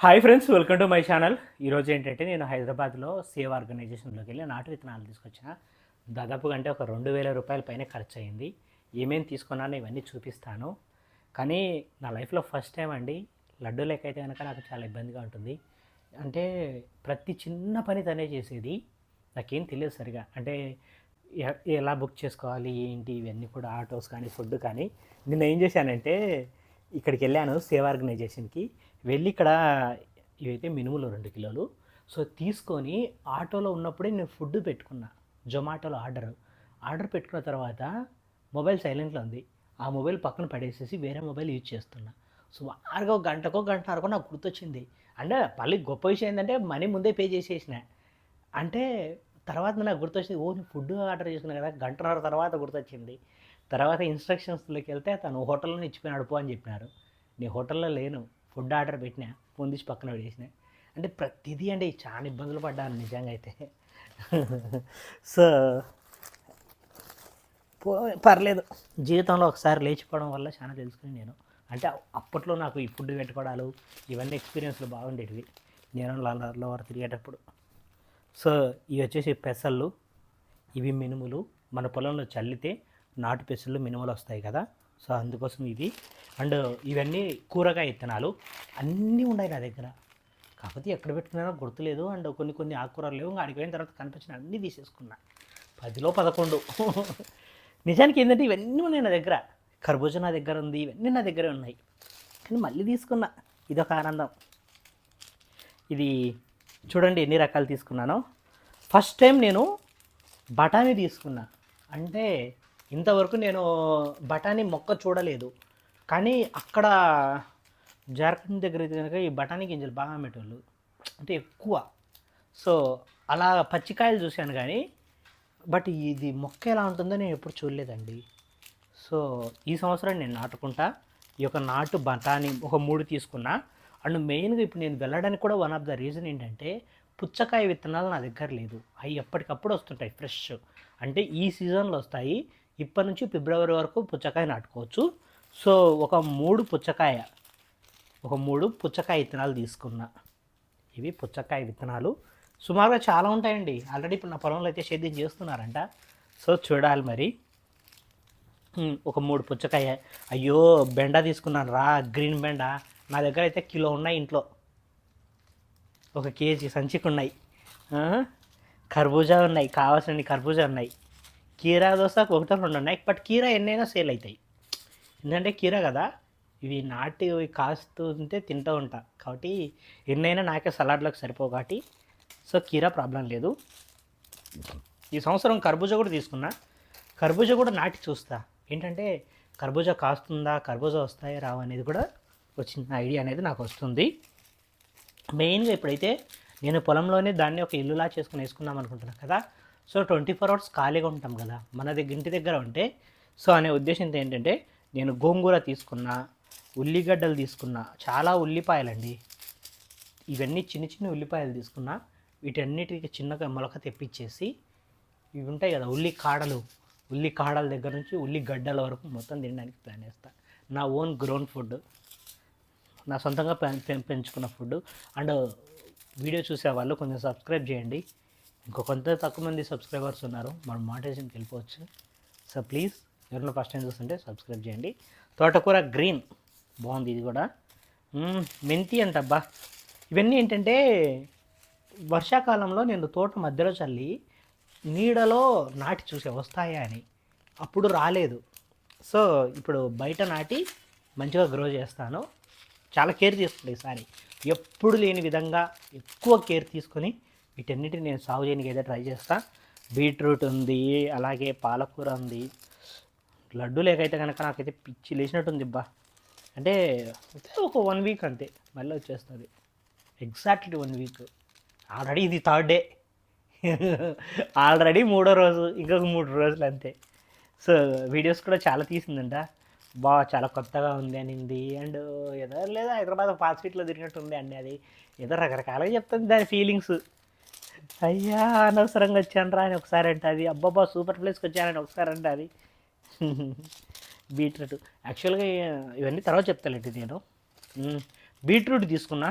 Hi friends, welcome to my channel. ఈరోజు ఏంటంటే నేను హైదరాబాద్లో సేవ్ ఆర్గనైజేషన్లోకి వెళ్ళి నాటు విత్తనాలు తీసుకొచ్చిన. దాదాపుగా అంటే ఒక 2,000 రూపాయల పైన ఖర్చు అయింది. ఏమేమి తీసుకున్నానో ఇవన్నీ చూపిస్తాను. కానీ నా లైఫ్లో ఫస్ట్ టైం అండి. లడ్డు లెక్క అయితే కనుక నాకు చాలా ఇబ్బందిగా ఉంటుంది. అంటే ప్రతి చిన్న పని తనే చేసేది. నాకేం తెలియదు సరిగా. అంటే ఎలా బుక్ చేసుకోవాలి ఏంటి ఇవన్నీ కూడా, ఆటోస్ కానీ ఫుడ్ కానీ. నిన్న ఏం చేశానంటే ఇక్కడికి వెళ్ళాను సేవ్ ఆర్గనైజేషన్కి. వెళ్ళి ఇక్కడ ఇవైతే మినుములు 2 కిలోలు సో తీసుకొని ఆటోలో ఉన్నప్పుడే నేను ఫుడ్ పెట్టుకున్నా. జొమాటోలో ఆర్డర్ పెట్టుకున్న తర్వాత మొబైల్ సైలెంట్లో ఉంది. ఆ మొబైల్ పక్కన పడేసేసి వేరే మొబైల్ యూజ్ చేస్తున్నా. సుమారుగా ఒక గంటన్నరకు నాకు గుర్తొచ్చింది. అంటే మళ్ళీ గొప్ప విషయం ఏంటంటే మనీ ముందే పే చేసేసిన. అంటే తర్వాత నాకు గుర్తొచ్చింది, నేను ఫుడ్ ఆర్డర్ చేసుకున్నా కదా, గంటన్నర తర్వాత గుర్తొచ్చింది. తర్వాత ఇన్స్ట్రక్షన్స్లోకి వెళ్తే తను హోటల్లోనే ఇచ్చిపోయినాడు పో అని చెప్పినారు. నేను హోటల్లో లేను, ఫుడ్ ఆర్డర్ పెట్టినా, ఫోన్ తీసి పక్కన పడేసిన. అంటే ప్రతిదీ అంటే చాలా ఇబ్బందులు పడ్డాను నిజంగా అయితే. సో పర్లేదు, జీవితంలో ఒకసారి లేచిపోవడం వల్ల చాలా తెలుసుకుని నేను. అంటే అప్పట్లో నాకు ఈ ఫుడ్ పెట్టుకోవడాలు ఇవన్నీ ఎక్స్పీరియన్స్లు బాగుండేటివి నేను లండన్లో తిరిగేటప్పుడు. సో ఇవి వచ్చేసి పెసళ్ళు, ఇవి మినుములు. మన పొలంలో చల్లితే నాటు పెసళ్ళు మినుములు వస్తాయి కదా, సో అందుకోసం ఇవి. అండ్ ఇవన్నీ కూరగాయ విత్తనాలు అన్నీ ఉన్నాయి నా దగ్గర. కాకపోతే ఎక్కడ పెట్టుకున్నానో గుర్తులేదు. అండ్ కొన్ని ఆకుకూరలు లేవు. ఆడికి పోయిన తర్వాత కనిపించిన అన్నీ తీసేసుకున్నా. 10లో 11. నిజానికి ఏంటంటే ఇవన్నీ ఉన్నాయి నా దగ్గర. కర్బూజా నా దగ్గర ఉంది, ఇవన్నీ నా దగ్గరే ఉన్నాయి. కానీ మళ్ళీ తీసుకున్నా, ఇదొక ఆనందం. ఇది చూడండి ఎన్ని రకాలు తీసుకున్నానో. ఫస్ట్ టైం నేను బఠానీ తీసుకున్నా. అంటే ఇంతవరకు నేను బఠానీ మొక్క చూడలేదు. కానీ అక్కడ జార్ఖండ్ దగ్గర అయితే కనుక ఈ బఠానీ గింజలు బాగా అమ్మేటోళ్ళు, అంటే ఎక్కువ. సో అలా పచ్చికాయలు చూశాను కానీ, బట్ ఇది మొక్క ఎలా ఉంటుందో నేను ఎప్పుడు చూడలేదండి. సో ఈ సంవత్సరం నేను నాటుకుంటా. ఈ యొక్క నాటు బఠానీ ఒక 3 తీసుకున్నా. అండ్ మెయిన్గా ఇప్పుడు నేను వెళ్ళడానికి కూడా వన్ ఆఫ్ ద రీజన్ ఏంటంటే, పుచ్చకాయ విత్తనాలు నా దగ్గర లేదు. అవి ఎప్పటికప్పుడు వస్తుంటాయి ఫ్రెష్. అంటే ఈ సీజన్లో వస్తాయి. ఇప్పటి నుంచి ఫిబ్రవరి వరకు పుచ్చకాయ నాటుకోవచ్చు. సో ఒక 3 పుచ్చకాయ విత్తనాలు తీసుకున్నా. ఇవి పుచ్చకాయ విత్తనాలు సుమారుగా చాలా ఉంటాయండి. ఆల్రెడీ ఇప్పుడు నా పొలంలో అయితే సేద్యం చేస్తున్నారంట. సో చూడాలి మరి. ఒక 3 పుచ్చకాయ. అయ్యో బెండ తీసుకున్నాను రా, గ్రీన్ బెండ. నా దగ్గర అయితే కిలో ఉన్నాయి ఇంట్లో, 1 కేజీ సంచికి ఉన్నాయి. కర్బూజా ఉన్నాయి, కావాల్సిన కర్బూజా ఉన్నాయి. కీరా దోసకు 1-2 ఉన్నాయి. బట్ కీరా ఎన్నైనా సేల్ అవుతాయి, ఎందుకంటే కీరా కదా, ఇవి నాటి కాస్తుంటే తింటూ ఉంటా కాబట్టి ఎన్నైనా నాకే సలాడ్లకు సరిపోవు కాబట్టి. సో కీరా ప్రాబ్లం లేదు. ఈ సంవత్సరం కర్బూజా కూడా తీసుకున్నా. కర్బూజా కూడా నాటి చూస్తా. ఏంటంటే కర్బూజా కాస్తుందా, కర్బూజా వస్తాయా రావు అనేది కూడా ఒక చిన్న ఐడియా అనేది నాకు వస్తుంది. మెయిన్గా ఇప్పుడైతే నేను పొలంలోనే దాన్ని ఒక ఇల్లులా చేసుకుని వేసుకుందాం అనుకుంటున్నాను కదా. సో 24 hours ఖాళీగా ఉంటాం కదా మన ఇంటి దగ్గర ఉంటే. సో అనే ఉద్దేశంతో ఏంటంటే నేను గోంగూర తీసుకున్నా, ఉల్లిగడ్డలు తీసుకున్నా, చాలా ఉల్లిపాయలండి. ఇవన్నీ చిన్న ఉల్లిపాయలు తీసుకున్నా. వీటన్నిటికీ చిన్నగా మొలక తెప్పించేసి, ఇవి ఉంటాయి కదా ఉల్లి కాడల దగ్గర నుంచి ఉల్లిగడ్డల వరకు మొత్తం తినడానికి ప్లాన్ చేస్తాను. నా ఓన్ గ్రోన్ ఫుడ్, నా సొంతంగా పెంచుకున్న ఫుడ్. అండ్ వీడియో చూసేవాళ్ళు కొంచెం సబ్స్క్రైబ్ చేయండి. కొంత తక్కువ మంది సబ్స్క్రైబర్స్ ఉన్నారు, మనం మోటివేషన్కి వెళ్ళిపోవచ్చు. సో ప్లీజ్ ఎవరైనా ఫస్ట్ టైం చూస్తుంటే సబ్స్క్రైబ్ చేయండి. తోటకూర గ్రీన్ బాగుంది, ఇది కూడా. మెంతి అంటబ్బా. ఇవన్నీ ఏంటంటే వర్షాకాలంలో నేను తోట మధ్యలో చల్లి నీడలో నాటి చూసే వస్తాయా అని, అప్పుడు రాలేదు. సో ఇప్పుడు బయట నాటి మంచిగా గ్రో చేస్తాను. చాలా కేర్ తీసుకుంటాను ఈసారి. ఎప్పుడు లేని విధంగా ఎక్కువ కేర్ తీసుకొని వీటన్నిటిని నేను సాగు చేయడానికి అయితే ట్రై చేస్తాను. బీట్రూట్ ఉంది, అలాగే పాలకూర ఉంది. లడ్డు లేకైతే కనుక నాకైతే పిచ్చి లేచినట్టుంది బా. అంటే ఒక 1 వీక్ అంతే, మళ్ళీ వచ్చేస్తుంది. Exactly 1 week. ఆల్రెడీ ఇది 3rd డే. ఆల్రెడీ 3వ రోజు, ఇంకొక 3 రోజులు అంతే. సో వీడియోస్ కూడా చాలా తీసిందంట, చాలా కొత్తగా ఉంది అనింది. అండ్ ఏదో లేదా హైదరాబాద్ ఫాస్ట్ ఫీట్లో తిరిగినట్టు ఉంది అండి. అది ఏదో రకరకాలుగా చెప్తుంది దాని ఫీలింగ్స్. అయ్యా అనవసరంగా వచ్చాను రా అని ఒకసారి అంటే అది, అబ్బాబా సూపర్ ప్లేస్కి వచ్చానని ఒకసారి అంటే అది. బీట్రూట్ యాక్చువల్గా ఇవన్నీ తర్వాత చెప్తానండి నేను. బీట్రూట్ తీసుకున్నా.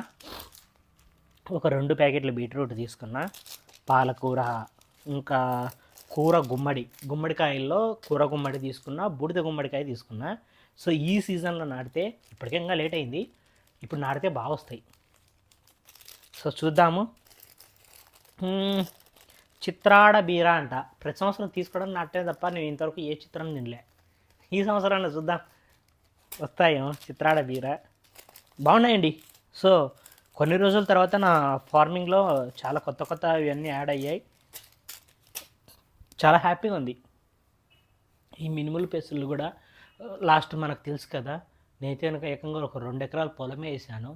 ఒక 2 ప్యాకెట్లు బీట్రూట్ తీసుకున్నా, పాలకూర, ఇంకా గుమ్మడికాయల్లో కూర గుమ్మడి తీసుకున్నా, బూడిద గుమ్మడికాయ తీసుకున్నా. సో ఈ సీజన్లో నాటితే, ఇప్పటికే ఇంకా లేట్ అయింది, ఇప్పుడు నాటితే బాగా వస్తాయి. సో చూద్దాము. చిత్రాడ బీర అంట, ప్రతి సంవత్సరం తీసుకోవడం నాటే తప్ప నేను ఇంతవరకు ఏ చిత్రం తినలే. ఈ సంవత్సరాన్ని చూద్దాం వస్తాయేమో. చిత్రాడ బీర బాగున్నాయండి. సో కొన్ని రోజుల తర్వాత నా ఫార్మింగ్లో చాలా కొత్త ఇవన్నీ యాడ్ అయ్యాయి. చాలా హ్యాపీగా ఉంది. ఈ మినుములు పెసలు కూడా లాస్ట్ మనకు తెలుసు కదా, నేనైతే కనుక ఏకంగా ఒక 2 ఎకరాల పొలమే వేసాను.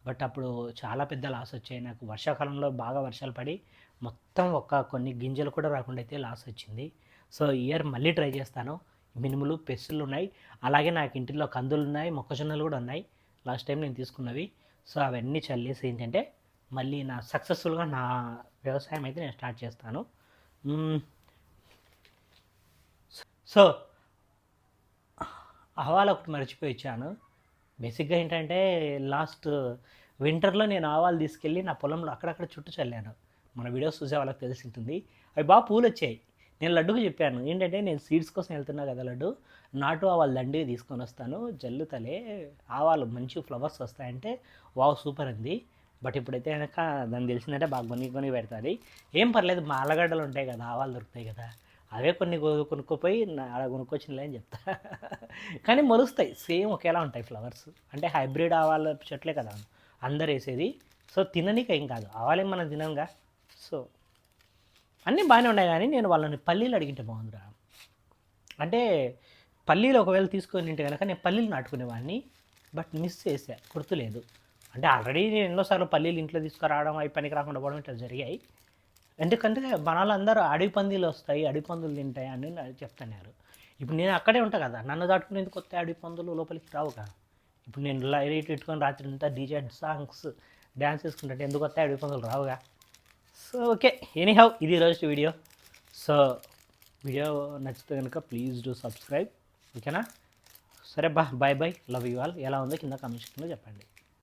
బట్ అప్పుడు చాలా పెద్ద లాస్ వచ్చాయి నాకు. వర్షాకాలంలో బాగా వర్షాలు పడి మొత్తం కొన్ని గింజలు కూడా రాకుండా అయితే లాస్ వచ్చింది. సో ఇయర్ మళ్ళీ ట్రై చేస్తాను. మినుములు పెసలు ఉన్నాయి, అలాగే నాకు ఇంటిలో కందులు ఉన్నాయి, మొక్కజొన్నలు కూడా ఉన్నాయి లాస్ట్ టైం నేను తీసుకున్నవి. సో అవన్నీ చల్లేసి ఏంటంటే మళ్ళీ సక్సెస్ఫుల్గా నా వ్యవసాయం అయితే నేను స్టార్ట్ చేస్తాను. సో ఆవాలు ఒకటి మర్చిపోయి ఇచ్చాను. బేసిక్గా ఏంటంటే లాస్ట్ వింటర్లో నేను ఆవాలు తీసుకెళ్ళి నా పొలంలో అక్కడక్కడ చుట్టూ చల్లాను. మన వీడియోస్ చూసే వాళ్ళకి తెలిసి ఉంటుంది. అవి బాగా పూలు వచ్చాయి. నేను లడ్డుకు చెప్పాను ఏంటంటే, నేను సీడ్స్ కోసం వెళ్తున్నా కదా లడ్డు, నాటు ఆవాలు దండిగా తీసుకొని వస్తాను, జల్లుతలే ఆవాలు మంచి ఫ్లవర్స్ వస్తాయంటే వావ్ సూపర్ అంది. బట్ ఇప్పుడైతే కనుక దాన్ని తెలిసిందంటే బాగా కొని పెడతాది. ఏం పర్లేదు, మా ఆలగడ్డలు ఉంటాయి కదా, ఆవాలు దొరుకుతాయి కదా, అవే కొన్ని కొనుక్కోపోయి అలా కొనుక్కొచ్చినలే అని చెప్తా. కానీ మొలుస్తాయి, సేమ్ ఒకేలా ఉంటాయి ఫ్లవర్స్. అంటే హైబ్రిడ్ ఆవాల చెట్లే కదా అందరు వేసేది. సో తిననీకి ఏం కాదు, ఆవాలేం మనం తినంగా. సో అన్నీ బాగానే ఉన్నాయి, కానీ నేను వాళ్ళని పల్లీలు అడిగింటే బాగుందిరా. అంటే పల్లీలు ఒకవేళ తీసుకొని తింటే కనుక నేను పల్లీలు నాటుకునేవాడిని, బట్ మిస్ చేసా, గుర్తులేదు. అంటే ఆల్రెడీ నేను ఎన్నోసార్లు పల్లీలు ఇంట్లో తీసుకురావడం, అవి పనికి రాకుండా పోవడం ఇట్లా జరిగాయి. ఎందుకంటే మన అందరూ అడవి పందులు వస్తాయి, అడవి పందులు తింటాయి అని చెప్తున్నారు. ఇప్పుడు నేను అక్కడే ఉంటా కదా, నన్ను దాటుకునేందుకు కొత్త అడవి పందులు లోపలికి రావుగా. ఇప్పుడు నేను లైట్ పెట్టుకొని రాత్రి అంతా డీజే సాంగ్స్ డ్యాన్స్ వేసుకుంటే ఎందుకు వస్తాయి అడవి పందులు రావుగా. సో ఓకే, ఎనీహౌ ఇది ఈరోజు వీడియో. సో వీడియో నచ్చితే కనుక ప్లీజ్ డూ సబ్స్క్రైబ్, ఓకేనా. సరే బాయ్, లవ్ యూ ఆల్. ఎలా ఉందో కింద కామెంట్ సెక్షన్లో చెప్పండి.